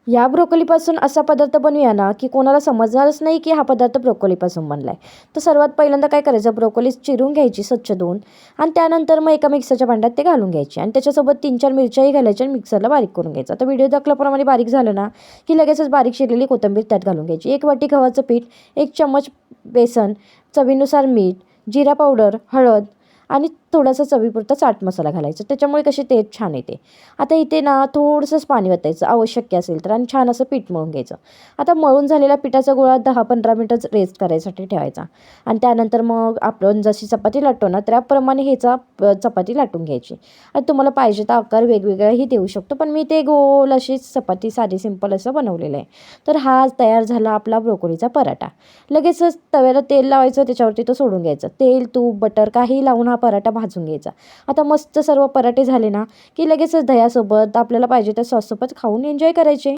या ब्रोकोलीपासून असा पदार्थ बनवूया ना की कोणाला समजणारच नाही की हा पदार्थ ब्रोकोलीपासून बनला आहे. तर सर्वात पहिल्यांदा काय करायचं, ब्रोकोली चिरून घ्यायची स्वच्छ धुवून आणि त्यानंतर मग एका मिक्सरच्या भांड्यात ते घालून घ्यायचे आणि त्याच्यासोबत 3-4 मिरच्याही घालायच्या आणि मिक्सरला बारीक करून घ्यायचं. आता व्हिडिओ दाखवल्याप्रमाणे बारीक झालं ना की लगेचच बारीक चिरलेली कोथिंबीर त्यात घालून घ्यायची. 1 वाटी गव्हाचं पीठ, 1 चम्मच बेसन, चवीनुसार मीठ, जिरा पावडर, हळद आणि थोडासा चवीपुरता चाट मसाला घालायचा. त्याच्यामुळे कशी टेस्ट छान येते. आता इथे ना थोडंसंच पाणी ओतायचं आवश्यक असेल तर आणि छान असं पीठ मळून घ्यायचं. आता मळून झालेला पिठाचा गोळा 10-15 मिनटं रेस्ट करायसाठी ठेवायचा आणि त्यानंतर मग आपण जशी चपाती लाटतो ना त्याप्रमाणे चपाती लाटून घ्यायची. आणि तुम्हाला पाहिजे तर आकार वेगवेगळाही देऊ शकतो, पण मी ते गोल अशी चपाती साधी सिंपल असं बनवलेलं आहे. तर हा तयार झाला आपला ब्रोकोलीचा पराठा. लगेचच तव्याला तेल लावायचं, त्याच्यावरती तो सोडून घ्यायचं. तेल, तूप, बटर काही लावून हा पराठा भाजून घ्यायचा. आता मस्त सर्व पराठे झाले ना की लगेचच दह्यासोबत आपल्याला पाहिजे त्या सॉससोबत खाऊन एन्जॉय करायचे.